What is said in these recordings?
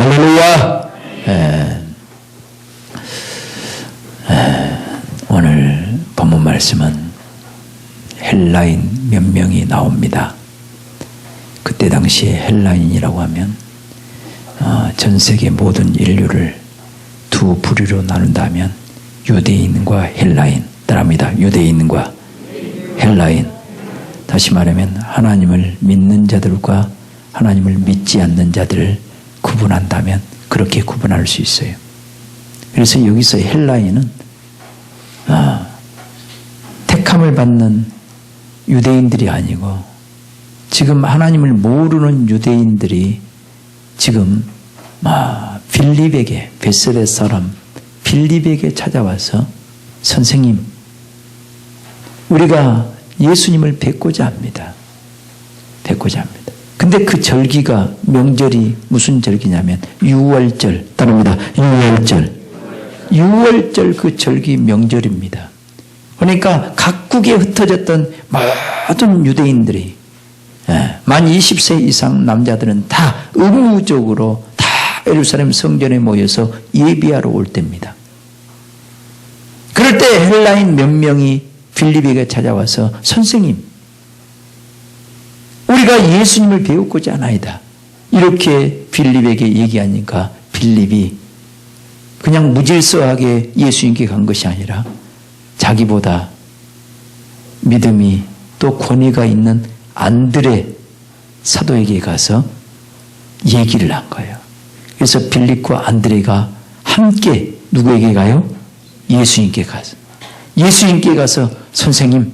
할렐루야. 오늘 본문 말씀은 헬라인 몇 명이 나옵니다. 그때 당시에 헬라인이라고 하면 전 세계 모든 인류를 두 부류로 나눈다면 유대인과 헬라인 따라합니다. 유대인과 헬라인. 다시 말하면 하나님을 믿는 자들과 하나님을 믿지 않는 자들을 구분한다면 그렇게 구분할 수 있어요. 그래서 여기서 헬라인은 택함을 받는 유대인들이 아니고 지금 하나님을 모르는 유대인들이 지금 빌립에게, 베세다 사람 빌립에게 찾아와서 선생님, 우리가 예수님을 뵙고자 합니다. 뵙고자 합니다. 근데 그 절기가, 명절이 무슨 절기냐면 유월절, 따릅니다. 유월절 그 절기 명절입니다. 그러니까 각국에 흩어졌던 모든 유대인들이 만 20세 이상 남자들은 다 의무적으로 다 예루살렘 성전에 모여서 예비하러 올 때입니다. 그럴 때 헬라인 몇 명이 빌립에게 찾아와서 선생님, 우리가 예수님을 배우고자 하나이다. 이렇게 빌립에게 얘기하니까 빌립이 그냥 무질서하게 예수님께 간 것이 아니라 자기보다 믿음이 또 권위가 있는 안드레 사도에게 가서 얘기를 한 거예요. 그래서 빌립과 안드레가 함께 누구에게 가요? 예수님께 가서. 예수님께 가서 선생님,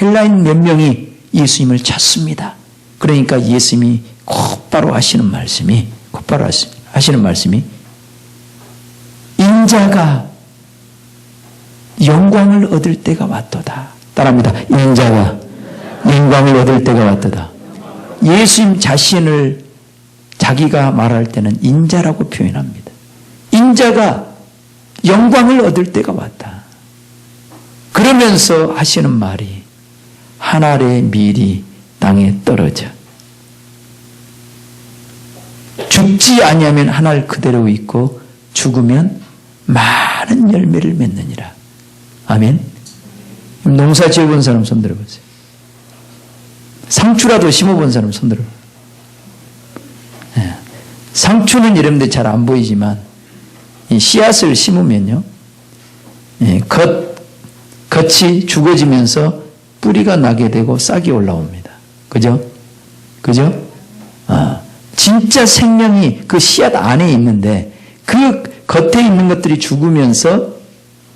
헬라인 몇 명이 예수님을 찾습니다. 그러니까 예수님이 곧바로 하시는 말씀이 인자가 영광을 얻을 때가 왔도다. 따라합니다. 인자가 영광을 얻을 때가 왔도다. 예수님 자신을 자기가 말할 때는 인자라고 표현합니다. 인자가 영광을 얻을 때가 왔다. 그러면서 하시는 말이 한 알의 밀이 땅에 떨어져 죽지 아니하면 한 알 그대로 있고 죽으면 많은 열매를 맺느니라. 아멘. 농사 지어본 사람 손 들어보세요. 상추라도 심어본 사람 손 들어보세요. 상추는 여러분들 잘 안 보이지만 이 씨앗을 심으면요, 겉이 죽어지면서 뿌리가 나게 되고 싹이 올라옵니다. 그죠? 진짜 생명이 그 씨앗 안에 있는데 그 겉에 있는 것들이 죽으면서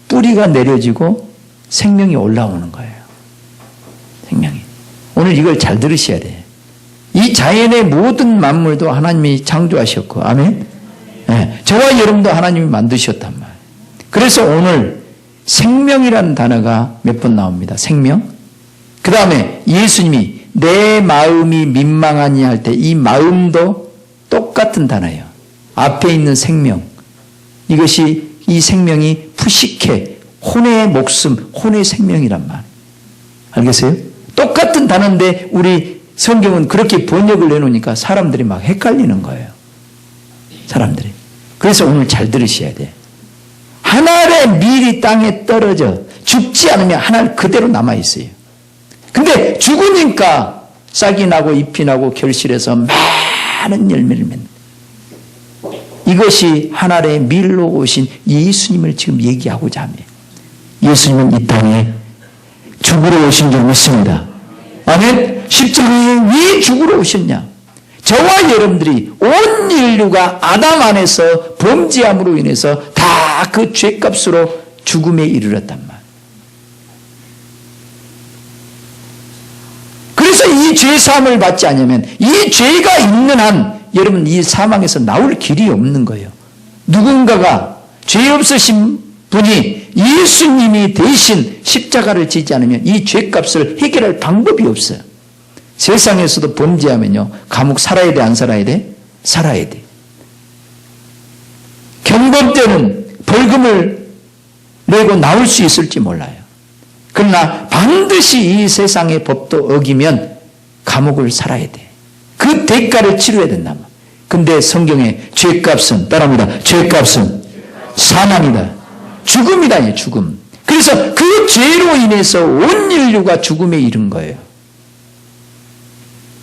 뿌리가 내려지고 생명이 올라오는 거예요. 생명이. 오늘 이걸 잘 들으셔야 돼요. 이 자연의 모든 만물도 하나님이 창조하셨고, 아멘? 저와 여러분도 하나님이 만드셨단 말이에요. 그래서 오늘 생명이라는 단어가 몇 번 나옵니다. 생명. 그 다음에 예수님이 내 마음이 민망하니 할 때 이 마음도 똑같은 단어예요. 앞에 있는 생명. 이것이 이 생명이 푸시케, 혼의 목숨, 혼의 생명이란 말. 알겠어요? 똑같은 단어인데 우리 성경은 그렇게 번역을 해놓으니까 사람들이 막 헷갈리는 거예요. 사람들이. 그래서 오늘 잘 들으셔야 돼. 한 알의 밀이 땅에 떨어져 죽지 않으면 한 알 그대로 남아있어요. 근데 죽으니까 싹이 나고 잎이 나고 결실해서 많은 열매를 맺는. 이것이 한 알의 밀로 오신 예수님을 지금 얘기하고자 합니다. 예수님은 이 땅에 죽으러 오신 줄 믿습니다. 아멘. 십자가에 왜 죽으러 오셨냐? 저와 여러분들이 온 인류가 아담 안에서 범죄함으로 인해서 다 그 죄값으로 죽음에 이르렀단 말. 그래서 이 죄사함을 받지 않으면 이 죄가 있는 한 여러분 이 사망에서 나올 길이 없는 거예요. 누군가가 죄 없으신 분이 예수님이 대신 십자가를 지지 않으면 이 죄값을 해결할 방법이 없어요. 세상에서도 범죄하면요, 감옥 살아야 돼, 안 살아야 돼? 살아야 돼. 경범 때는 벌금을 내고 나올 수 있을지 몰라요. 그러나 반드시 이 세상의 법도 어기면 감옥을 살아야 돼. 그 대가를 치러야 된단 말이에요. 근데 성경에 죄값은, 따라합니다. 죄값은 사망이다. 죽음이다. 죽음. 그래서 그 죄로 인해서 온 인류가 죽음에 이른 거예요.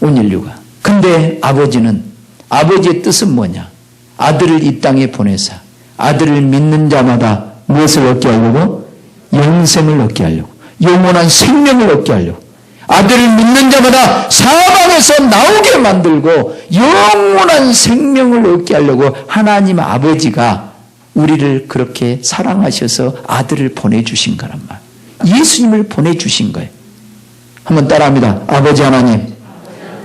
온 인류가. 근데 아버지의 뜻은 뭐냐? 아들을 이 땅에 보내사 아들을 믿는 자마다 무엇을 얻게 하려고? 영생을 얻게 하려고. 영원한 생명을 얻게 하려고. 아들을 믿는 자마다 사망에서 나오게 만들고 영원한 생명을 얻게 하려고 하나님 아버지가 우리를 그렇게 사랑하셔서 아들을 보내주신 거란 말. 예수님을 보내주신 거예요. 한번 따라합니다. 아버지 하나님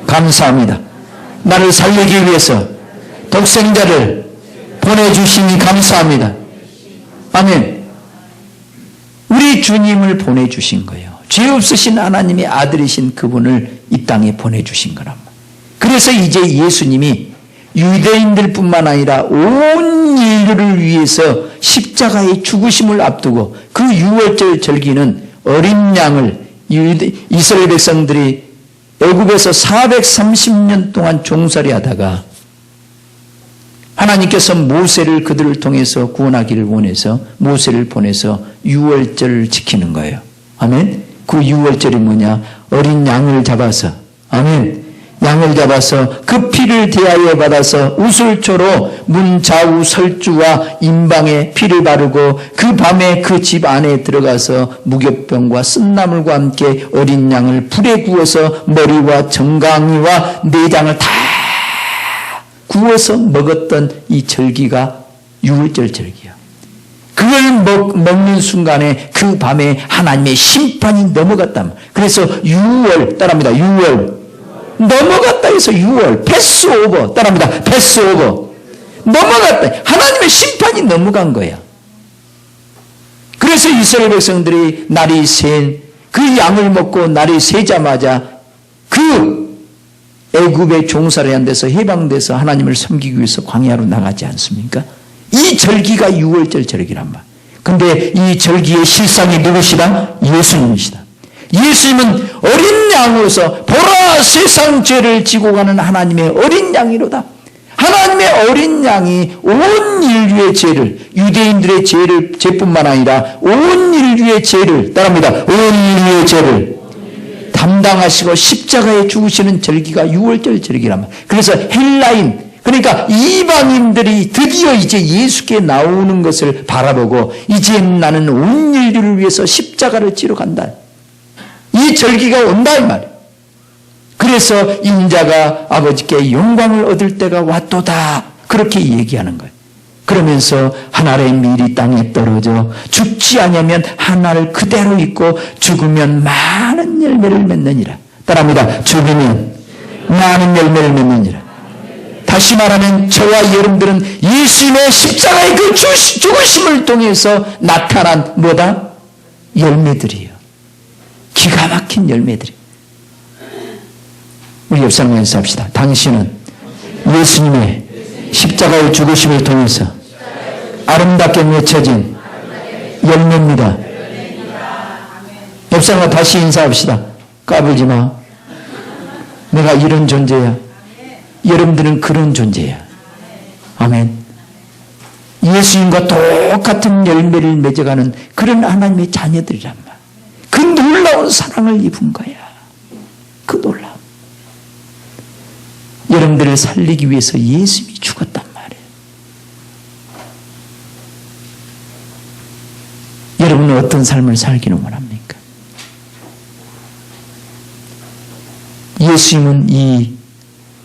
감사합니다. 나를 살리기 위해서 독생자를 보내주시니 감사합니다. 아멘. 우리 주님을 보내주신 거예요. 죄 없으신 하나님의 아들이신 그분을 이 땅에 보내주신 거란 말. 그래서 이제 예수님이 유대인들 뿐만 아니라 온 인류를 위해서 십자가의 죽으심을 앞두고 그 유월절 절기는 어린 양을 이스라엘 백성들이 애굽에서 430년 동안 종살이 하다가 하나님께서 모세를 그들을 통해서 구원하기를 원해서 모세를 보내서 유월절을 지키는 거예요. 아멘. 그 유월절이 뭐냐? 어린 양을 잡아서, 아멘. 양을 잡아서 그 피를 대하여 받아서 우슬초로 문 좌우 설주와 임방에 피를 바르고 그 밤에 그 집 안에 들어가서 무교병과 쓴나물과 함께 어린 양을 불에 구워서 머리와 정강이와 내장을 다 구워서 먹었던 이 절기가 유월절 절기야. 그걸 먹는 순간에 그 밤에 하나님의 심판이 넘어갔다. 그래서 유월, 따라합니다. 유월. 넘어갔다 해서 6월 패스오버, 따라합니다. 패스오버. 넘어갔다. 하나님의 심판이 넘어간 거야. 그래서 이스라엘 백성들이 날이 샌 그 양을 먹고 날이 새자마자 그 애굽의 종살이 안 돼서 해방돼서 하나님을 섬기기 위해서 광야로 나가지 않습니까? 이 절기가 6월절 절기란 말. 근데 이 절기의 실상이 누구시다? 예수님이시다. 예수님은 어린 양으로서 보라 세상 죄를 지고 가는 하나님의 어린 양이로다. 하나님의 어린 양이 온 인류의 죄를, 유대인들의 죄뿐만 아니라 온 인류의 죄를, 따라합니다. 온 인류의 죄를 담당하시고 십자가에 죽으시는 절기가 6월절 절기란 말이에요. 그래서 헬라인, 그러니까 이방인들이 드디어 이제 예수께 나오는 것을 바라보고 이제 나는 온 인류를 위해서 십자가를 지러 간다. 이 절기가 온다 이 말이에요. 그래서 인자가 아버지께 영광을 얻을 때가 왔도다. 그렇게 얘기하는 거예요. 그러면서 하늘의 밀이 땅에 떨어져 죽지 아니하면 하늘 그대로 있고 죽으면 많은 열매를 맺느니라. 따라합니다. 죽으면 많은 열매를 맺느니라. 다시 말하면 저와 여러분들은 예수님의 십자가의 그 죽으심을 통해서 나타난 뭐다? 열매들이에요. 기가 막힌 열매들이. 우리 옆 사람에서 합시다. 당신은 예수님의 십자가의 죽으심을 통해서 아름답게 맺혀진 열매입니다. 옆 사람과 다시 인사합시다. 까불지 마. 내가 이런 존재야. 여러분들은 그런 존재야. 아멘. 예수님과 똑같은 열매를 맺어가는 그런 하나님의 자녀들이란 말. 그 놀라운 사랑을 입은 거야. 그 놀라움. 여러분들을 살리기 위해서 예수님이 죽었단 말이에요. 여러분은 어떤 삶을 살기를 원합니까? 예수님은 이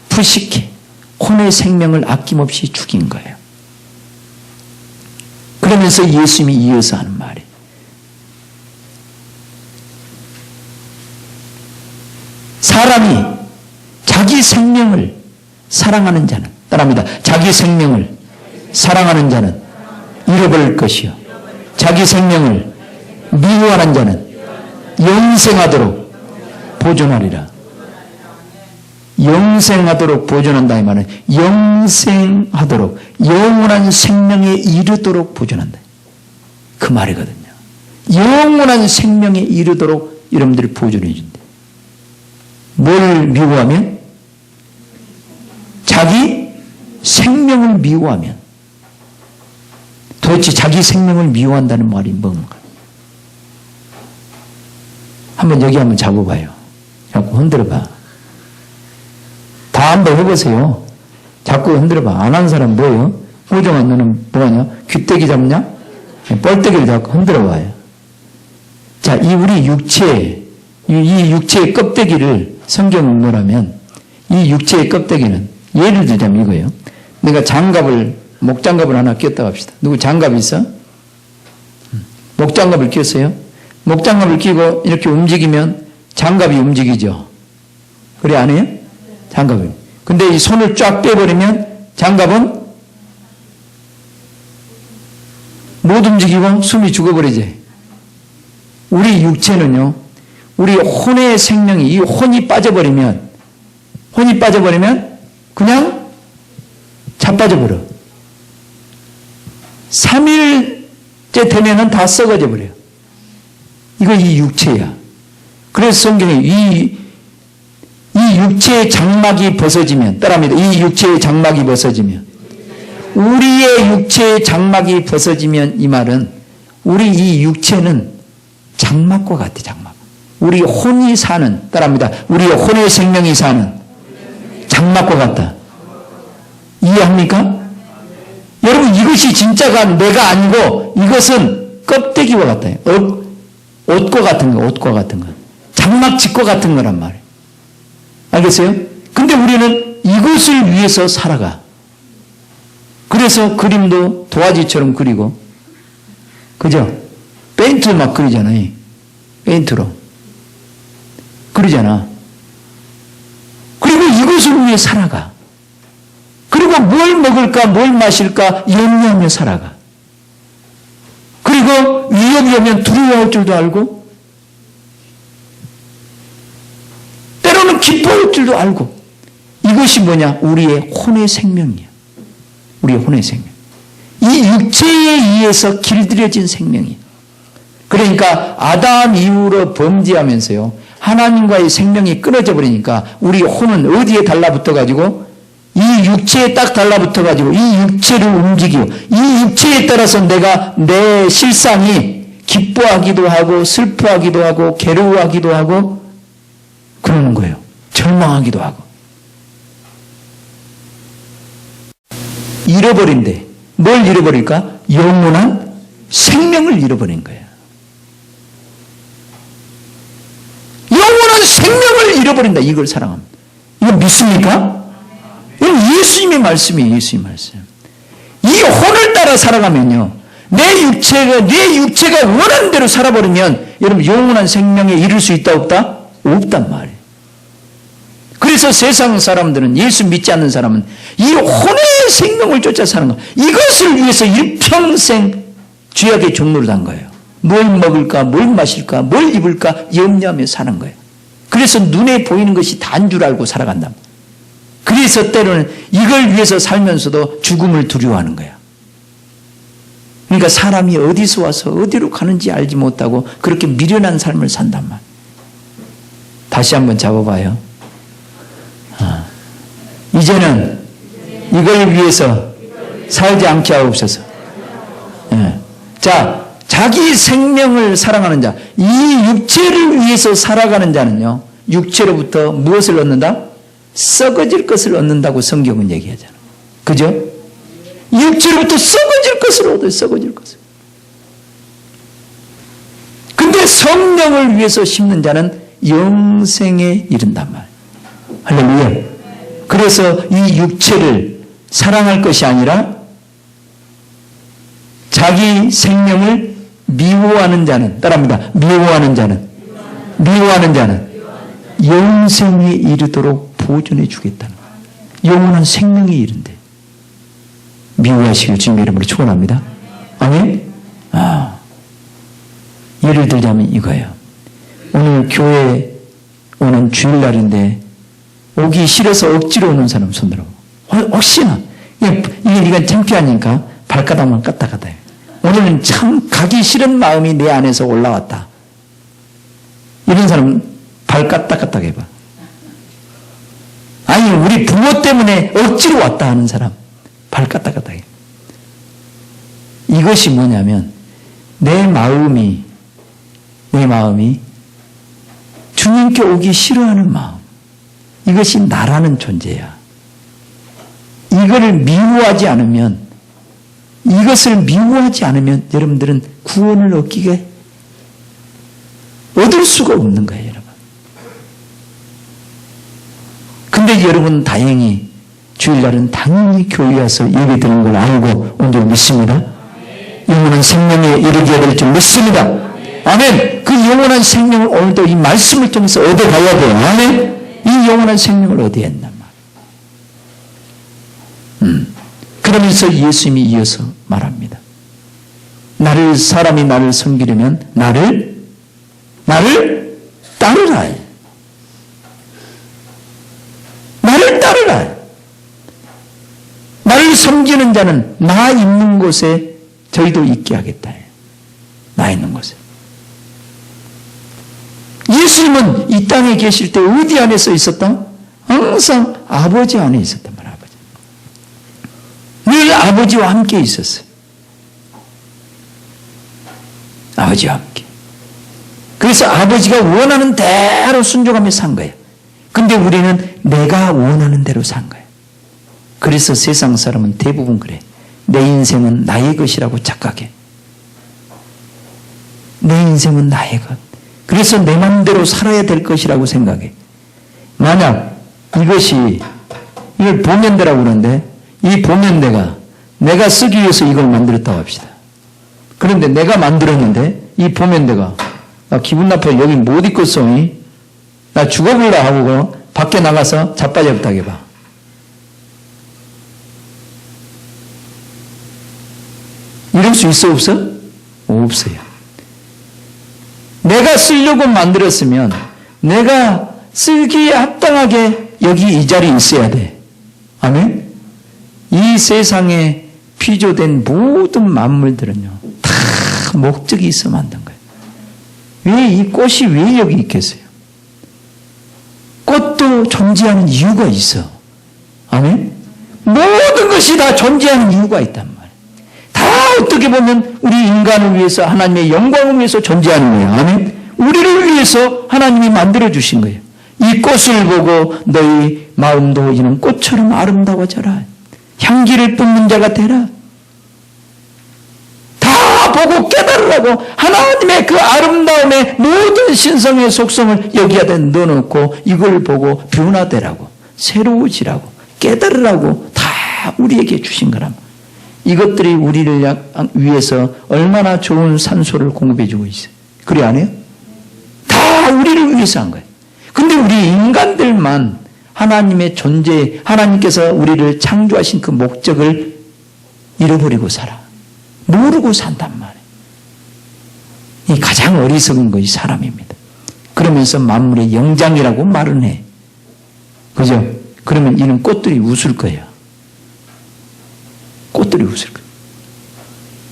푸시케, 혼의 생명을 아낌없이 죽인 거예요. 그러면서 예수님이 이어서 하는 말이에요. 사람이 자기 생명을 사랑하는 자는, 따라합니다. 자기 생명을 사랑하는 자는 잃어버릴 것이요. 자기 생명을 미워하는 자는 영생하도록 보존하리라. 영생하도록 보존한다 이 말은 영생하도록 영원한 생명에 이르도록 보존한다. 그 말이거든요. 영원한 생명에 이르도록 여러분들이 보존해 준다. 뭘 미워하면? 자기 생명을 미워하면, 도대체 자기 생명을 미워한다는 말이 뭔가? 한번 여기 한번 잡아봐요. 자꾸 흔들어봐. 다 한번 해보세요. 자꾸 흔들어봐. 안 하는 사람 뭐예요? 호정아, 너는 뭐하냐? 귀때기 잡냐? 뻘때기를 자꾸 흔들어봐요. 자, 이 우리 육체, 이 육체의 껍데기를 성경으로라면 이 육체의 껍데기는 예를 들자면 이거예요. 내가 목장갑을 하나 꼈다고 합시다. 누구 장갑 있어? 목장갑을 꼈어요. 목장갑을 끼고 이렇게 움직이면 장갑이 움직이죠. 그래 안 해요? 장갑을. 근데 이 손을 쫙 빼버리면 장갑은 못 움직이고 숨이 죽어버리지. 우리 육체는요, 우리 혼의 생명이, 이 혼이 빠져버리면 그냥 자빠져버려. 3일째 되면은 다 썩어져 버려요. 이거 이 육체야. 그래서 성경에 이 육체의 장막이 벗어지면, 따라합니다. 이 육체의 장막이 벗어지면, 우리의 육체의 장막이 벗어지면, 이 말은 우리 이 육체는 장막과 같아, 장막. 우리 혼이 사는, 따라합니다. 우리의 혼의 생명이 사는 장막과 같다. 이해합니까? 여러분, 이것이 진짜가 내가 아니고 이것은 껍데기와 같아요. 옷과 같은 거, 옷과 같은 거. 장막집과 같은 거란 말이에요. 알겠어요? 근데 우리는 이것을 위해서 살아가. 그래서 그림도 도화지처럼 그리고, 그죠? 페인트 막 그리잖아요. 페인트로. 그러잖아. 그리고 이것을 위해 살아가. 그리고 뭘 먹을까, 뭘 마실까 염려하며 살아가. 그리고 위협이 오면 두려워할 줄도 알고, 때로는 기뻐할 줄도 알고. 이것이 뭐냐? 우리의 혼의 생명이야. 우리의 혼의 생명. 이 육체에 의해서 길들여진 생명이야. 그러니까 아담 이후로 범죄하면서요, 하나님과의 생명이 끊어져 버리니까 우리 혼은 어디에 달라붙어가지고, 이 육체에 딱 달라붙어가지고 이 육체를 움직이고, 이 육체에 따라서 내가 내 실상이 기뻐하기도 하고 슬퍼하기도 하고 괴로워하기도 하고 그러는 거예요. 절망하기도 하고. 잃어버린대. 뭘 잃어버릴까? 영원한 생명을 잃어버린 거예요. 영원한 생명을 잃어버린다. 이걸 사랑합니다. 이거 믿습니까? 이건 예수님의 말씀이에요. 예수님의 말씀. 이 혼을 따라 살아가면요, 내 육체가 원하는 대로 살아버리면 여러분 영원한 생명에 이를 수 있다 없다? 없단 말이에요. 그래서 세상 사람들은, 예수 믿지 않는 사람은 이 혼의 생명을 쫓아 사는 거예요. 이것을 위해서 일평생 죄악의 종로를 단 거예요. 뭘 먹을까, 뭘 마실까, 뭘 입을까 염려하며 사는 거예요. 그래서 눈에 보이는 것이 다인 줄 알고 살아간다. 그래서 때로는 이걸 위해서 살면서도 죽음을 두려워하는 거야. 그러니까 사람이 어디서 와서 어디로 가는지 알지 못하고 그렇게 미련한 삶을 산단 말이야. 다시 한번 잡아봐요. 이제는 이걸 위해서 살지 않게 하옵소서. 자, 자기 생명을 사랑하는 자, 이 육체를 위해서 살아가는 자는요, 육체로부터 무엇을 얻는다? 썩어질 것을 얻는다고 성경은 얘기하잖아. 그죠? 육체로부터 썩어질 것을 얻어요. 썩어질 것을. 근데 성령을 위해서 심는 자는 영생에 이른단 말이에요. 할렐루야. 그래서 이 육체를 사랑할 것이 아니라 자기 생명을 미워하는 자는, 따라합니다. 미워하는 자는 영생에 이르도록 보존해 주겠다는 거예요. 영원한 생명에 이른대. 미워하시길 주님의 이름으로 축원합니다. 아멘? 예를 들자면 이거예요. 오늘 교회에 오는 주일날인데 오기 싫어서 억지로 오는 사람 손들어. 혹시나 이건 창피하니까 발가락만 까딱 해요. 오늘은 참 가기 싫은 마음이 내 안에서 올라왔다. 이런 사람은 발 까딱까딱 해봐. 아니 우리 부모 때문에 억지로 왔다 하는 사람. 발 까딱까딱. 이것이 뭐냐면 내 마음이 주님께 오기 싫어하는 마음. 이것이 나라는 존재야. 이것을 미워하지 않으면 여러분들은 구원을 얻을 수가 없는 거예요, 여러분. 근데 여러분 다행히 주일날은 당연히 교회 와서 예배 드리는 걸 알고 온 줄 믿습니다. 영원한 생명에 이르게 될 줄 믿습니다. 아멘. 그 영원한 생명을 오늘도 이 말씀을 통해서 얻어가야 돼요. 아멘. 이 영원한 생명을 얻어야 한단 말이에요. 그러면서 예수님이 이어서 말합니다. 사람이 나를 섬기려면 나를 따르라. 나를 따르라. 나를 섬기는 자는 나 있는 곳에 저희도 있게 하겠다. 나 있는 곳에. 예수님은 이 땅에 계실 때 어디 안에서 있었다? 항상 아버지 안에 있었단 말이에요. 늘 아버지와 함께 있었어요. 아버지와 함께. 그래서 아버지가 원하는 대로 순종하며 산 거예요. 근데 우리는 내가 원하는 대로 산 거예요. 그래서 세상 사람은 대부분 그래. 내 인생은 나의 것이라고 착각해. 내 인생은 나의 것. 그래서 내 마음대로 살아야 될 것이라고 생각해. 만약 이걸 보면대라고 그러는데 이 보면대가 내가 쓰기 위해서 이걸 만들었다고 합시다. 그런데 내가 만들었는데 이 보면대가 나 기분 나빠 여기 못 있겠어. 나 죽어볼라 하고 밖에 나가서 자빠졌다 해봐. 이럴 수 있어 없어? 없어요. 내가 쓰려고 만들었으면 내가 쓰기에 합당하게 여기 이 자리에 있어야 돼. 아멘? 이 세상에 피조된 모든 만물들은요 다 목적이 있어 만든 거예요. 왜 이 꽃이 왜 여기 있겠어요? 꽃도 존재하는 이유가 있어. 아멘? 모든 것이 다 존재하는 이유가 있단 말이에요. 다 어떻게 보면 우리 인간을 위해서 하나님의 영광을 위해서 존재하는 거예요. 아멘? 우리를 위해서 하나님이 만들어주신 거예요. 이 꽃을 보고 너희 마음도 이는 꽃처럼 아름다워져라. 향기를 뿜는 자가 되라. 다 보고 깨달으라고 하나님의 그 아름다움의 모든 신성의 속성을 여기 안에 넣어놓고 이걸 보고 변화되라고 새로워지라고 깨달으라고 다 우리에게 주신 거랍. 이것들이 우리를 위해서 얼마나 좋은 산소를 공급해주고 있어요. 그래 안 해요? 다 우리를 위해서 한 거예요. 근데 우리 인간들만 하나님의 존재, 하나님께서 우리를 창조하신 그 목적을 잃어버리고 살아. 모르고 산단 말이에요. 이 가장 어리석은 것이 사람입니다. 그러면서 만물의 영장이라고 말은 해. 그죠? 그러면 이는 꽃들이 웃을 거예요. 꽃들이 웃을 거예요.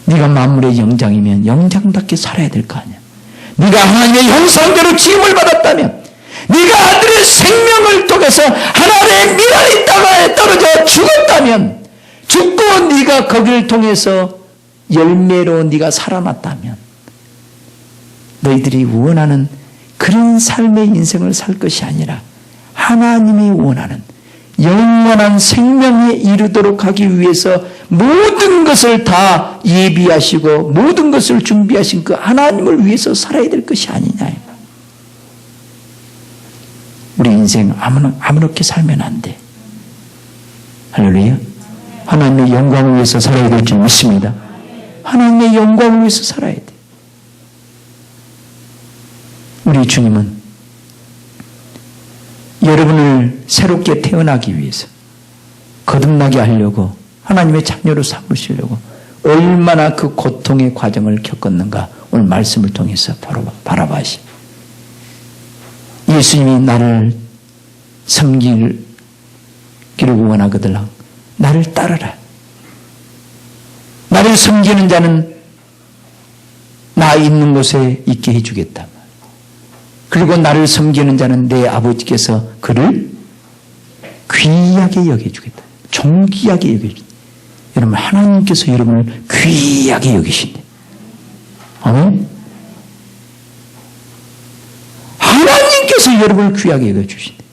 네가 만물의 영장이면 영장답게 살아야 될 거 아니야. 네가 하나님의 형상대로 지음을 받았다면 네가 아들의 생명을 통해서 하나님의 미랄이 땅에 떨어져 죽었다면 죽고 네가 거기를 통해서 열매로 네가 살아났다면 너희들이 원하는 그런 삶의 인생을 살 것이 아니라 하나님이 원하는 영원한 생명에 이르도록 하기 위해서 모든 것을 다 예비하시고 모든 것을 준비하신 그 하나님을 위해서 살아야 될 것이 아니냐. 우리 인생 아무렇게 살면 안 돼. 할렐루야. 하나님의 영광을 위해서 살아야 될 줄 믿습니다. 하나님의 영광을 위해서 살아야 돼. 우리 주님은 여러분을 새롭게 태어나기 위해서 거듭나게 하려고 하나님의 자녀로 삼으시려고 얼마나 그 고통의 과정을 겪었는가 오늘 말씀을 통해서 바라봐시. 예수님이 나를 섬기기를 원하거든 나를 따르라. 나를 섬기는 자는 나 있는 곳에 있게 해주겠다. 그리고 나를 섬기는 자는 내 아버지께서 그를 귀하게 여겨주겠다. 존귀하게 여겨주겠다. 여러분, 하나님께서 여러분을 귀하게 여기신대. 아멘? 하나님께서 여러분을 귀하게 여겨주신대.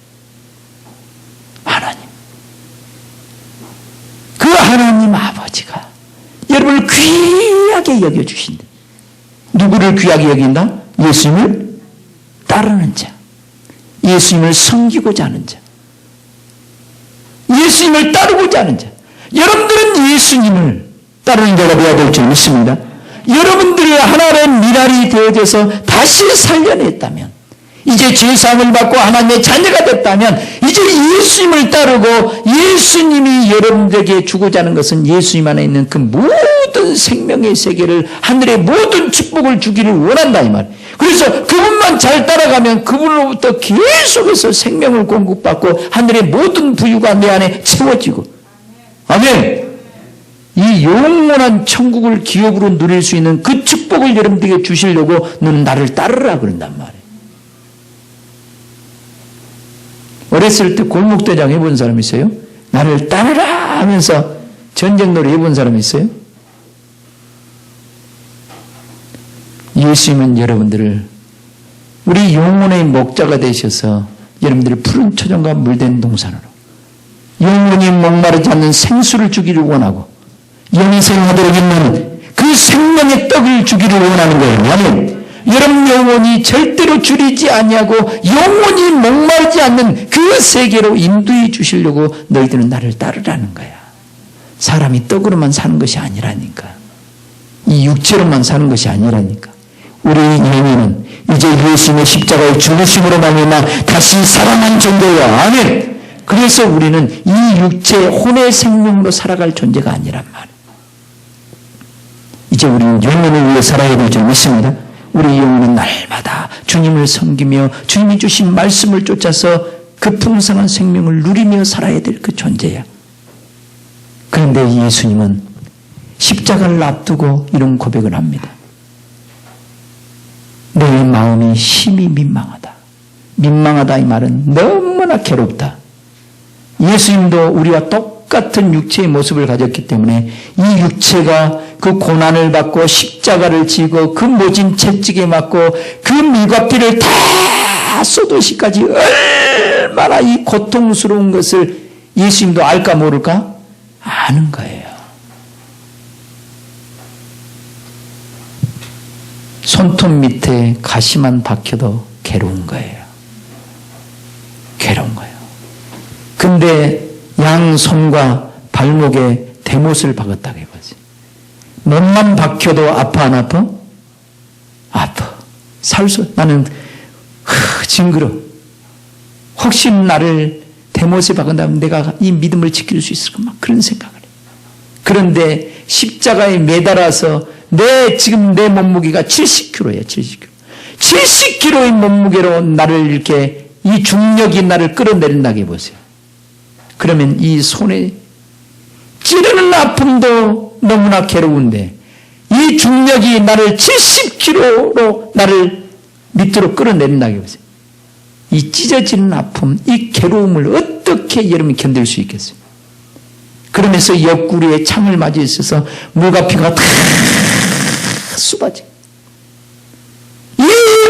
하나님. 그 하나님 아버지가 여러분을 귀하게 여겨주신대. 누구를 귀하게 여긴다? 예수님을 따르는 자. 예수님을 섬기고자 하는 자. 예수님을 따르고자 하는 자. 여러분들은 예수님을 따르는 자가 되어야 될 줄 믿습니다. 여러분들이 하나님의 미랄이 되어져서 다시 살려냈다면, 이제 죄사함을 받고 하나님의 자녀가 됐다면, 이제 예수님을 따르고 예수님이 여러분들에게 주고자 하는 것은 예수님 안에 있는 그 모든 생명의 세계를, 하늘의 모든 축복을 주기를 원한다 이 말. 그래서 그분만 잘 따라가면 그분으로부터 계속해서 생명을 공급받고 하늘의 모든 부유가 내 안에 채워지고, 아멘. 이 영원한 천국을 기업으로 누릴 수 있는 그 축복을 여러분들에게 주시려고 너는 나를 따르라 그런단 말이에요. 어렸을 때 골목대장 해본 사람 있어요? 나를 따르라 하면서 전쟁놀이 해본 사람 있어요? 예수님은 여러분들을 우리 영혼의 목자가 되셔서 여러분들을 푸른 초정과 물된 동산으로 영원히 목마르지 않는 생수를 주기를 원하고 영생하도록 있는 그 생명의 떡을 주기를 원하는 거예요. 아멘. 여러분 영혼이 절대로 줄이지 아니하고 영원히 목마르지 않는 그 세계로 인도해 주시려고 너희들은 나를 따르라는 거야. 사람이 떡으로만 사는 것이 아니라니까. 이 육체로만 사는 것이 아니라니까. 우리 영혼은 이제 예수님의 십자가의 죽으심으로 말미암아 다시 살아난 존재예요. 아멘. 그래서 우리는 이 육체 혼의 생명으로 살아갈 존재가 아니란 말이에요. 이제 우리는 영혼을 위해 살아야 될 줄 믿습니다. 우리 영혼은 날마다 주님을 섬기며 주님이 주신 말씀을 쫓아서 그 풍성한 생명을 누리며 살아야 될 그 존재야. 그런데 예수님은 십자가를 앞두고 이런 고백을 합니다. 내 마음이 심히 민망하다. 민망하다 이 말은 너무나 괴롭다. 예수님도 우리와 똑같은 육체의 모습을 가졌기 때문에 이 육체가 그 고난을 받고 십자가를 지고 그 모진 채찍에 맞고 그 물과 피를 다 쏟으시까지 얼마나 이 고통스러운 것을 예수님도 알까 모를까? 아는 거예요. 손톱 밑에 가시만 박혀도 괴로운 거예요. 괴로운 거예요. 근데 양손과 발목에 대못을 박았다고 해보지. 몸만 박혀도 아파 안 아파? 아파. 나는 징그러. 혹시 나를 대못에 박은다면 내가 이 믿음을 지킬 수 있을까? 막 그런 생각을 해요. 그런데 십자가에 매달아서 지금 내 몸무게가 70kg예요. 70kg. 70kg의 몸무게로 나를 이렇게 이 중력이 나를 끌어내린다고 해보세요. 그러면 이 손에 찌르는 아픔도 너무나 괴로운데 이 중력이 나를 70kg로 나를 밑으로 끌어내린다고 해보세요. 이 찢어지는 아픔, 이 괴로움을 어떻게 여러분이 견딜 수 있겠어요? 그러면서 옆구리에 창을 맞아 있어서 물과 피가 다 쏟아져. 이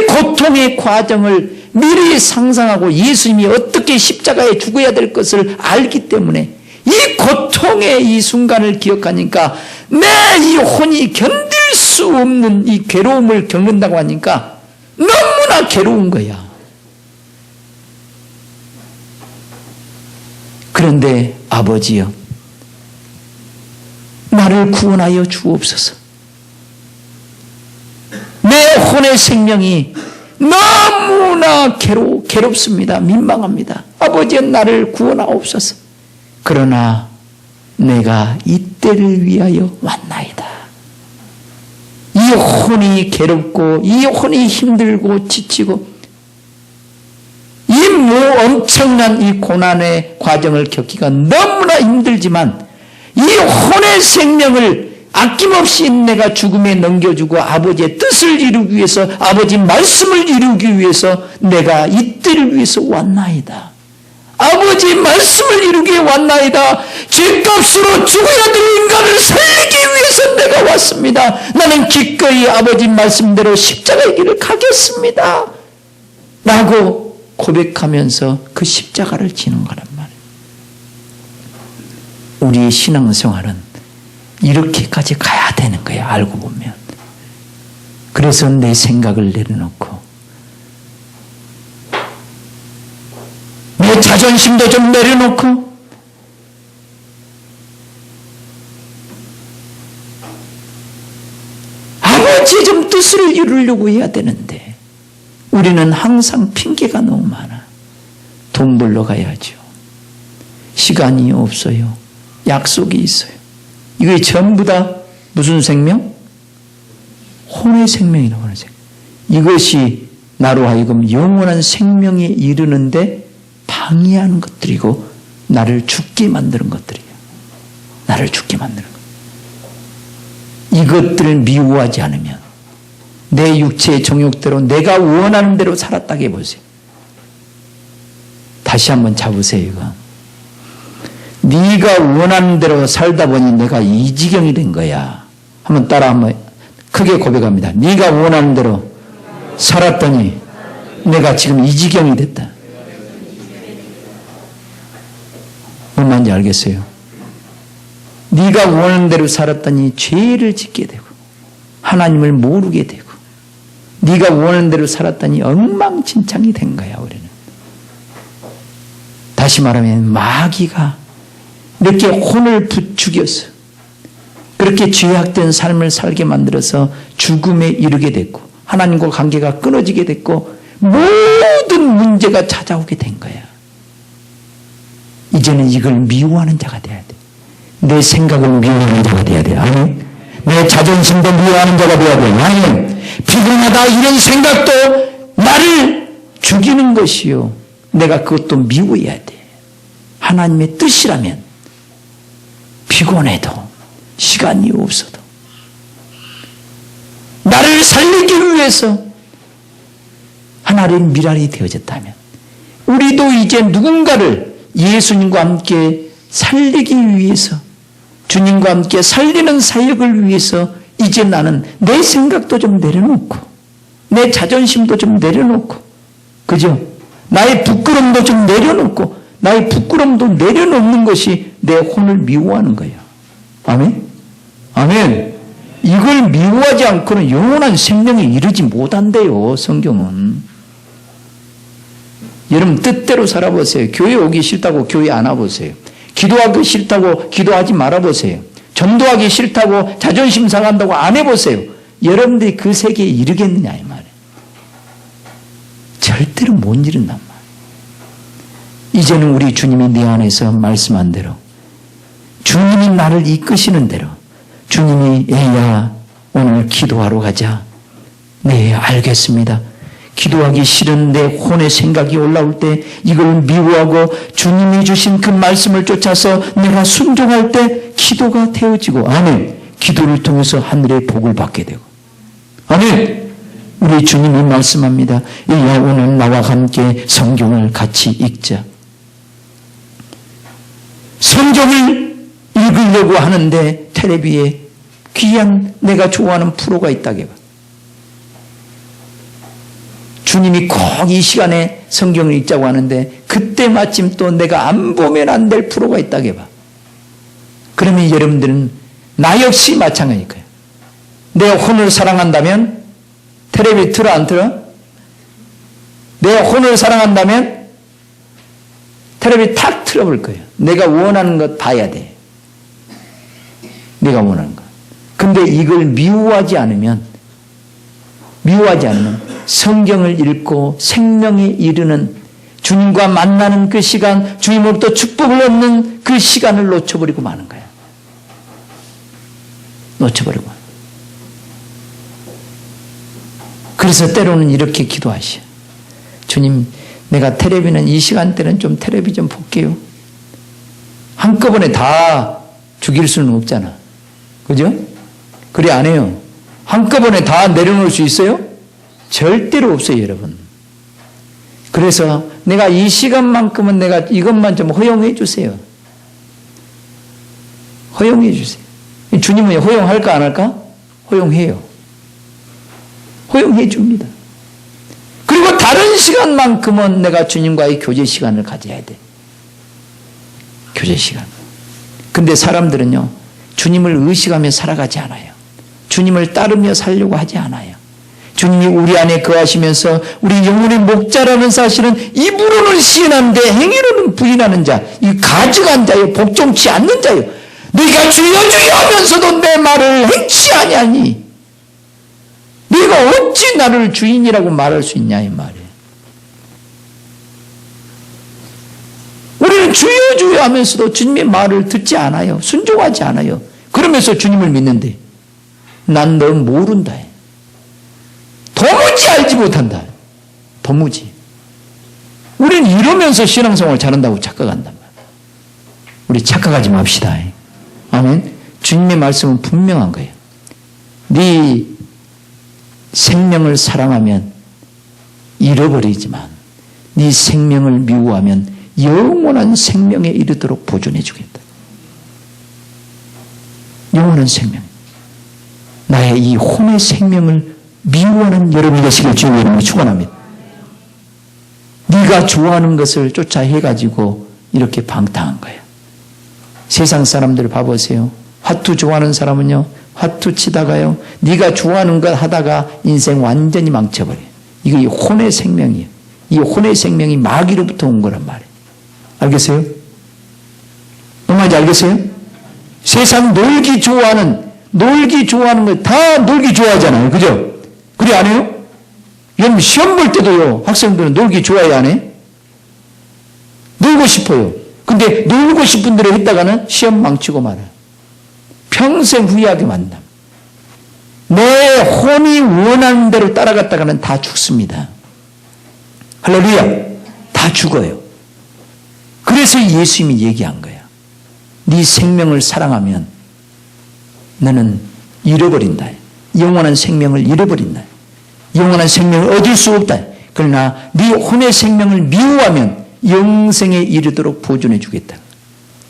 고통의 과정을 미리 상상하고 예수님이 어떻게 십자가에 죽어야 될 것을 알기 때문에 이 고통의 이 순간을 기억하니까 내 이 혼이 견딜 수 없는 이 괴로움을 겪는다고 하니까 너무나 괴로운 거야. 그런데 아버지여, 나를 구원하여 주옵소서. 내 혼의 생명이 너무나 괴롭습니다. 민망합니다. 아버지여, 나를 구원하옵소서. 그러나 내가 이때를 위하여 왔나이다. 이 혼이 괴롭고 이 혼이 힘들고 지치고 이 엄청난 이 고난의 과정을 겪기가 너무나 힘들지만 이 혼의 생명을 아낌없이 내가 죽음에 넘겨주고 아버지의 뜻을 이루기 위해서, 아버지 말씀을 이루기 위해서 내가 이때를 위해서 왔나이다. 아버지의 말씀을 이루기 위해 왔나이다. 죄값으로 죽어야 될 인간을 살리기 위해서 내가 왔습니다. 나는 기꺼이 아버지 말씀대로 십자가의 길을 가겠습니다. 라고 고백하면서 그 십자가를 지는 거란 말이에요. 우리의 신앙생활은 이렇게까지 가야 되는 거예요. 알고 보면. 그래서 내 생각을 내려놓고 내 자존심도 좀 내려놓고 아버지의 좀 뜻을 이루려고 해야 되는데 우리는 항상 핑계가 너무 많아. 돈 벌러 가야죠. 시간이 없어요. 약속이 있어요. 이게 전부 다 무슨 생명? 혼의 생명이라고 하는 생명. 이것이 나로 하여금 영원한 생명에 이르는데 방해하는 것들이고 나를 죽게 만드는 것들이에요. 나를 죽게 만드는 것. 이것들을 미워하지 않으면 내 육체의 정욕대로 내가 원하는 대로 살았다고 해보세요. 다시 한번 잡으세요. 이거. 네가 원하는 대로 살다 보니 내가 이 지경이 된 거야. 한번 따라 한번 크게 고백합니다. 네가 원하는 대로 살았더니 내가 지금 이 지경이 됐다. 뭔 말인지 알겠어요? 네가 원하는 대로 살았더니 죄를 짓게 되고 하나님을 모르게 되고 네가 원하는 대로 살았더니 엉망진창이 된 거야. 우리는. 다시 말하면 마귀가 이렇게 혼을 부추겨서 그렇게 죄악된 삶을 살게 만들어서 죽음에 이르게 됐고 하나님과 관계가 끊어지게 됐고 모든 문제가 찾아오게 된 거야. 이제는 이걸 미워하는 자가 돼야 돼. 내 생각을 미워하는 자가 돼야 돼. 아멘. 내 자존심도 미워하는 자가 돼야 돼. 아멘. 피곤하다 이런 생각도 나를 죽이는 것이요. 내가 그것도 미워해야 돼. 하나님의 뜻이라면 피곤해도 시간이 없어도 나를 살리기 위해서 하나의 미랄이 되어졌다면 우리도 이제 누군가를 예수님과 함께 살리기 위해서 주님과 함께 살리는 사역을 위해서 이제 나는 내 생각도 좀 내려놓고 내 자존심도 좀 내려놓고 그죠? 나의 부끄러움도 좀 내려놓고 나의 부끄러움도 내려놓는 것이 내 혼을 미워하는 거예요. 아멘? 아멘. 이걸 미워하지 않고는 영원한 생명에 이르지 못한대요. 성경은. 여러분 뜻대로 살아보세요. 교회 오기 싫다고 교회 안 와보세요. 기도하기 싫다고 기도하지 말아보세요. 전도하기 싫다고 자존심 상한다고 안 해보세요. 여러분들이 그 세계에 이르겠느냐 이 말이에요. 절대로 못 이룬단 말이에요. 이제는 우리 주님이 내 안에서 말씀한 대로 주님이 나를 이끄시는 대로 주님이 애야 오늘 기도하러 가자. 네 알겠습니다. 기도하기 싫은 내 혼의 생각이 올라올 때 이걸 미워하고 주님이 주신 그 말씀을 쫓아서 내가 순종할 때 기도가 되어지고 아멘. 기도를 통해서 하늘의 복을 받게 되고 아멘. 우리 주님이 말씀합니다. 애야 오늘 나와 함께 성경을 같이 읽자. 성경을 읽으려고 하는데 텔레비에 귀한 내가 좋아하는 프로가 있다고 해봐. 주님이 꼭 이 시간에 성경을 읽자고 하는데 그때 마침 또 내가 안 보면 안 될 프로가 있다고 해봐. 그러면 여러분들은 나 역시 마찬가지일 거예요. 내 혼을 사랑한다면 텔레비 틀어 안 틀어? 내 혼을 사랑한다면 텔레비 탁 틀어볼 거예요. 내가 원하는 것 봐야 돼. 내가 원하는 것. 근데 이걸 미워하지 않으면 성경을 읽고 생명에 이르는 주님과 만나는 그 시간, 주님으로부터 축복을 얻는 그 시간을 놓쳐버리고 마는 거야. 놓쳐버리고. 그래서 때로는 이렇게 기도하시오. 주님, 내가 텔레비는 이 시간대는 좀 텔레비 좀 볼게요. 한꺼번에 다 죽일 수는 없잖아. 그죠? 그래 안 해요. 한꺼번에 다 내려놓을 수 있어요? 절대로 없어요, 여러분. 그래서 내가 이 시간만큼은 내가 이것만 좀 허용해 주세요. 허용해 주세요. 주님은 허용할까 안 할까? 허용해요. 허용해 줍니다. 그리고 다른 시간만큼은 내가 주님과의 교제 시간을 가져야 돼. 교제 시간. 근데 사람들은요, 주님을 의식하며 살아가지 않아요. 주님을 따르며 살려고 하지 않아요. 주님이 우리 안에 거하시면서 우리 영혼의 목자라는 사실은 입으로는 시인하는데 행위로는 부인하는 자, 이 가증한 자요, 복종치 않는 자요. 네가 주여 주여 하면서도 내 말을 행치 아니하니 네가 어찌 나를 주인이라고 말할 수 있냐 이 말이에요. 우리는 주여 주여 하면서도 주님의 말을 듣지 않아요. 순종하지 않아요. 그러면서 주님을 믿는데 난 너 모른다. 도무지 알지 못한다. 도무지. 우리는 이러면서 신앙생활을 잘한다고 착각한단 말이에요. 우리 착각하지 맙시다. 아멘. 주님의 말씀은 분명한 거예요. 네 생명을 사랑하면 잃어버리지만 네 생명을 미워하면 영원한 생명에 이르도록 보존해 주겠다. 영원한 생명. 나의 이 혼의 생명을 미워하는 여러분이 되시길 주님의 이름으로 축원합니다. 네가 좋아하는 것을 쫓아 해가지고 이렇게 방탕한 거예요. 세상 사람들 봐보세요. 화투 좋아하는 사람은요, 화투 치다가요, 네가 좋아하는 것 하다가 인생 완전히 망쳐버려요. 이거 이 혼의 생명이에요. 이 혼의 생명이 마귀로부터 온 거란 말이에요. 알겠어요? 뭔 말인지 알겠어요? 세상 놀기 좋아하는 거 다 놀기 좋아하잖아요. 그죠? 그래 안 해요? 여러분 시험 볼 때도요, 학생들은 놀기 좋아해 안 해? 놀고 싶어요. 근데 놀고 싶은 대로 했다가는 시험 망치고 말아요. 평생 후회하게 만다. 내 혼이 원하는 대로 따라갔다가는 다 죽습니다. 할렐루야. 다 죽어요. 그래서 예수님이 얘기한 거야. 네 생명을 사랑하면 너는 잃어버린다. 영원한 생명을 잃어버린다. 영원한 생명을 얻을 수 없다. 그러나 네 혼의 생명을 미워하면 영생에 이르도록 보존해 주겠다.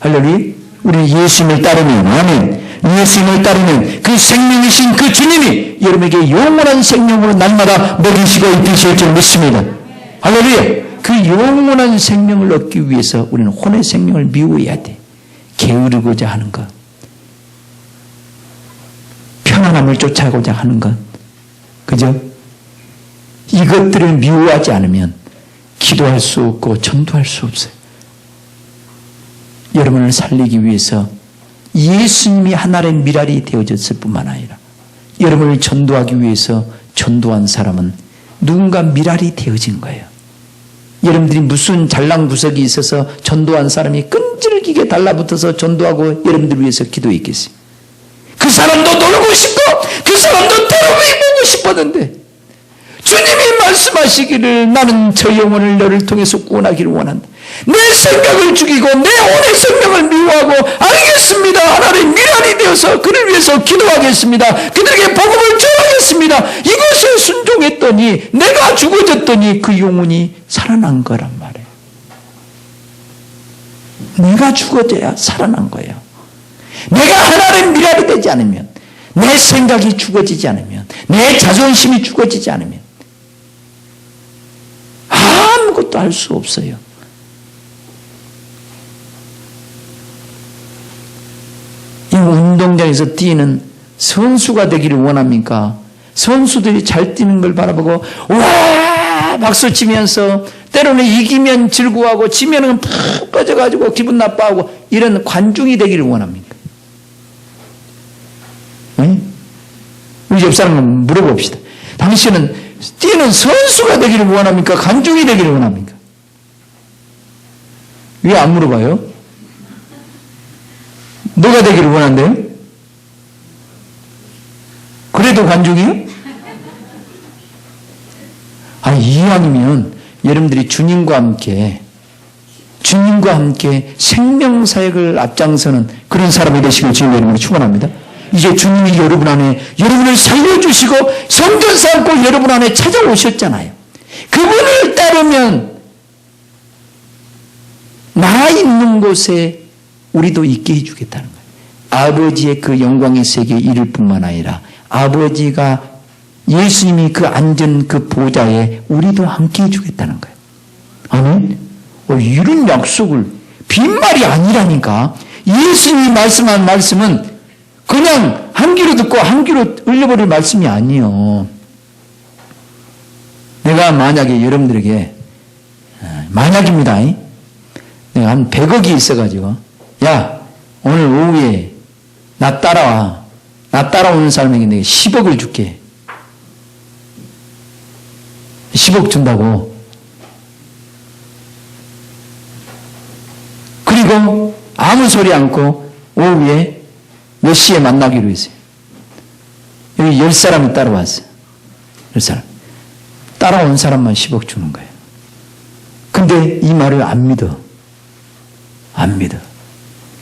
할렐루야. 우리는 예수님을 따르면, 아멘. 예수님을 따르면 그 생명이신 그 주님이 여러분에게 영원한 생명으로 날마다 먹이시고 입히실 줄 믿습니다. 할렐루야. 그 영원한 생명을 얻기 위해서 우리는 혼의 생명을 미워해야 돼. 게으르고자 하는 것, 편안함을 쫓아가고자 하는 것, 그죠? 이것들을 미워하지 않으면 기도할 수 없고 전도할 수 없어요. 여러분을 살리기 위해서 예수님이 하나의 미랄이 되어졌을 뿐만 아니라 여러분을 전도하기 위해서 전도한 사람은 누군가 미랄이 되어진 거예요. 여러분들이 무슨 잘난구석이 있어서 전도한 사람이 끈질기게 달라붙어서 전도하고 여러분들 위해서 기도했겠어요. 그 사람도 놀고 싶고 그 사람도 때려보고 싶었는데 주님이 말씀하시기를 나는 저 영혼을 너를 통해서 구원하기를 원한다. 내 생각을 죽이고 내 혼의 생명을 미워하고 알겠습니다. 하나님의 미랄이 되어서 그를 위해서 기도하겠습니다. 그들에게 복음을 전하겠습니다. 이것에 순종했더니 내가 죽어졌더니 그 영혼이 살아난 거란 말이에요. 내가 죽어져야 살아난 거예요. 내가 하나님의 미랄이 되지 않으면, 내 생각이 죽어지지 않으면, 내 자존심이 죽어지지 않으면 아무것도 할 수 없어요. 이 운동장에서 뛰는 선수가 되기를 원합니까? 선수들이 잘 뛰는 걸 바라보고 와 박수 치면서 때로는 이기면 즐거워하고 지면은 푹 빠져가지고 기분 나빠하고 이런 관중이 되기를 원합니까? 응? 우리 옆 사람 물어봅시다. 당신은 뛰는 선수가 되기를 원합니까? 관중이 되기를 원합니까? 왜 안 물어봐요? 너가 되기를 원한대요? 그래도 관중이요? 이왕이면 여러분들이 주님과 함께 생명사역을 앞장서는 그런 사람이 되시길 주님의 이름으로 축원합니다. 이제 주님이 여러분 안에 여러분을 살려주시고 성전 쌓고 여러분 안에 찾아오셨잖아요. 그분을 따르면 나 있는 곳에 우리도 있게 해주겠다는 거예요. 아버지의 그 영광의 세계에 이를 뿐만 아니라 아버지가 예수님이 그 앉은 그 보좌에 우리도 함께 해주겠다는 거예요. 아멘? 이런 약속을 빈말이 아니라니까. 예수님이 말씀한 말씀은 그냥 한 귀로 듣고 한 귀로 흘려버릴 말씀이 아니에요. 내가 만약에 여러분들에게, 만약입니다. 내가 한 100억이 있어가지고, 야, 오늘 오후에 나 따라와. 나 따라오는 사람에게 내가 10억을 줄게. 10억 준다고. 그리고 아무 소리 않고 오후에 몇 시에 만나기로 했어요. 여기 10사람이 따라왔어요. 10사람. 따라온 사람만 10억 주는 거예요. 근데 이 말을 안 믿어. 안 믿어.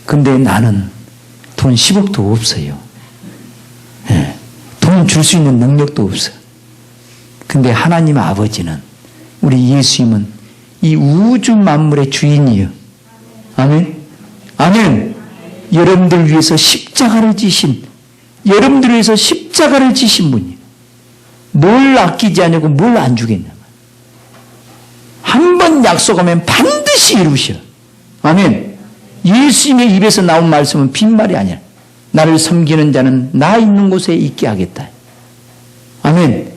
근데 나는 돈 10억도 없어요. 네. 돈 줄 수 있는 능력도 없어. 근데 하나님 아버지는, 우리 예수님은 이 우주 만물의 주인이에요. 아멘? 아멘! 여러분들 위해서 십자가를 지신, 여러분들 위해서 십자가를 지신 분이에요. 뭘 아끼지 않냐고 뭘 안 주겠냐. 한 번 약속하면 반드시 이루셔. 아멘. 예수님의 입에서 나온 말씀은 빈말이 아니야. 나를 섬기는 자는 나 있는 곳에 있게 하겠다. 아멘.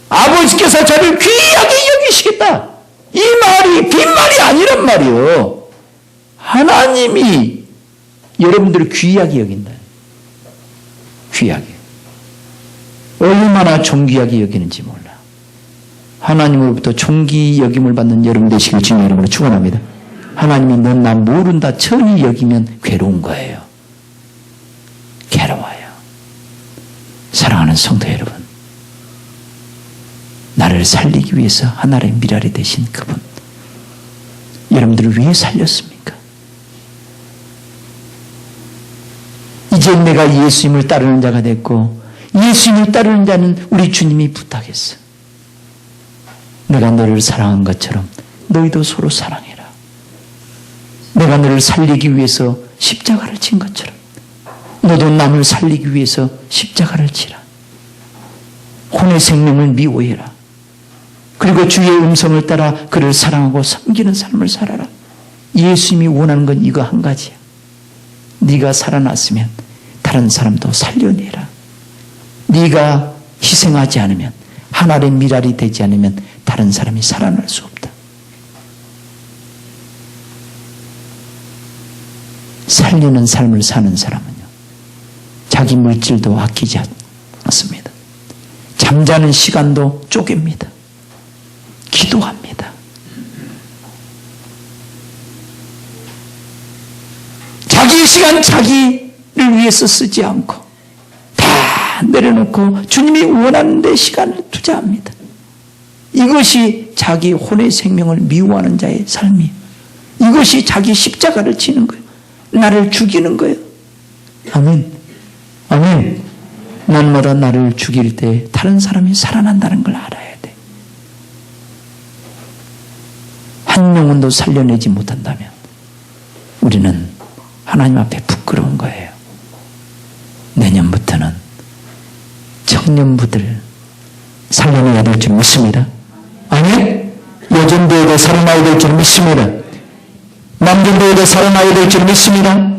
아버지께서 저를 귀하게 여기시겠다. 이 말이 빈말이 아니란 말이요. 하나님이 여러분들을 귀하게 여긴다. 귀하게. 얼마나 존귀하게 여기는지 몰라. 하나님으로부터 존귀 여김을 받는 여러분 되시길 주님의 이름으로 축원합니다. 하나님이 넌 나 모른다 천히 여기면 괴로운 거예요. 괴로워요. 사랑하는 성도 여러분, 나를 살리기 위해서 하나님의 미랄이 되신 그분, 여러분들을 위해 살렸습니까? 이제 내가 예수님을 따르는 자가 됐고, 예수님을 따르는 자는 우리 주님이 부탁했어. 내가 너를 사랑한 것처럼 너희도 서로 사랑해라. 내가 너를 살리기 위해서 십자가를 친 것처럼 너도 남을 살리기 위해서 십자가를 치라. 혼의 생명을 미워해라. 그리고 주의 음성을 따라 그를 사랑하고 섬기는 삶을 살아라. 예수님이 원하는 건 이거 한 가지야. 네가 살아났으면 다른 사람도 살려내라. 네가 희생하지 않으면, 하나의 미랄이 되지 않으면 다른 사람이 살아날 수 없다. 살리는 삶을 사는 사람은요, 자기 물질도 아끼지 않습니다. 잠자는 시간도 쪼갭니다. 기도합니다. 자기 시간 자기를 위해서 쓰지 않고 다 내려놓고 주님이 원하는 데 시간을 투자합니다. 이것이 자기 혼의 생명을 미워하는 자의 삶이에요. 이것이 자기 십자가를 지는 거예요. 나를 죽이는 거예요. 아멘. 아멘. 날마다 나를 죽일 때 다른 사람이 살아난다는 걸 알아야 돼. 한 영혼도 살려내지 못한다면 우리는 하나님 앞에 부끄러운 거예요. 내년부터는 청년부들 살려내야 될 줄 믿습니다. 아멘. 여전도에도 살아나야 될 줄 믿습니다. 남전도에도 살아나야 될 줄 믿습니다.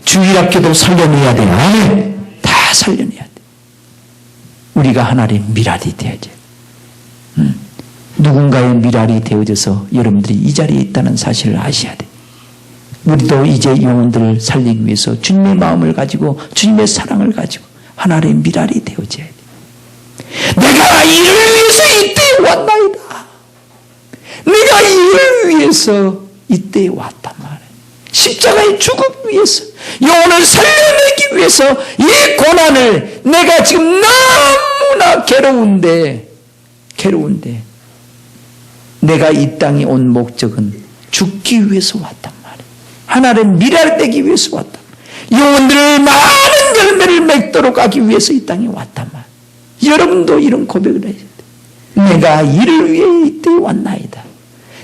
주일학교도 살려내야 돼요. 아멘. 다 살려내야 돼. 우리가 하나님의 미랄이 되어야죠. 누군가의 미랄이 되어져서 여러분들이 이 자리에 있다는 사실을 아셔야 돼. 우리도 이제 영혼들을 살리기 위해서 주님의 마음을 가지고 주님의 사랑을 가지고 하나님의 미랄이 되어져야 돼. 내가 이를 위해서 이때에 왔나이다. 내가 이를 위해서 이때에 왔단 말이에요. 십자가의 죽음 위해서, 영혼을 살려내기 위해서 이 고난을, 내가 지금 너무나 괴로운데 내가 이 땅에 온 목적은 죽기 위해서 왔단 말이에요. 하나를 미랄되기 위해서 왔단 말이에요. 영혼들을 많은 열매를 맺도록 하기 위해서 이 땅에 왔단 말이에요. 여러분도 이런 고백을 해야 돼. 내가 이를 위해 이때에 왔나이다.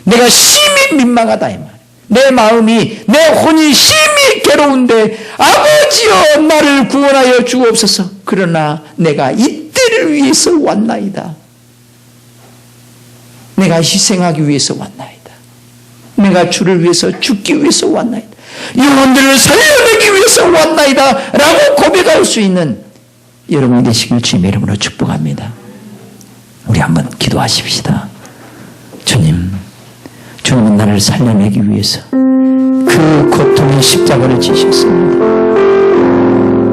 내가 심히 민망하다 이 말이에요. 내 마음이, 내 혼이 심히 괴로운데 아버지여 나를 구원하여 주옵소서. 그러나 내가 이때를 위해서 왔나이다. 내가 희생하기 위해서 왔나이다. 내가 주를 위해서 죽기 위해서 왔나이다. 영혼들을 살려내기 위해서 왔나이다 라고 고백할 수 있는 여러분이 되시길 주님의 이름으로 축복합니다. 우리 한번 기도하십시다. 주님은 나를 살려내기 위해서 그 고통의 십자가를 지셨습니다.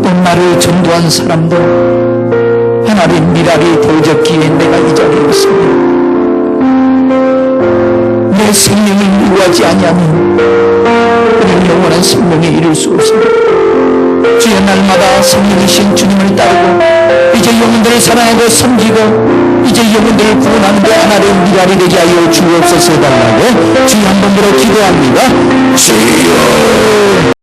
또 나를 전도한 사람도 하나님 미랄이 되어졌기에 내가 이 자리에 있습니다. 내 생명을 유하지 아니하면 우리는 영원한 생명에 이를 수 없습니다. 주의 날마다 생명이신 주님을 따르고 이제 영혼들을 사랑하고 섬기고 이제 영혼들을 구원하는 데 하나님 미랄이 되게 하여 주옵소서 달라고 주여 한 번 더 기도합니다. 주여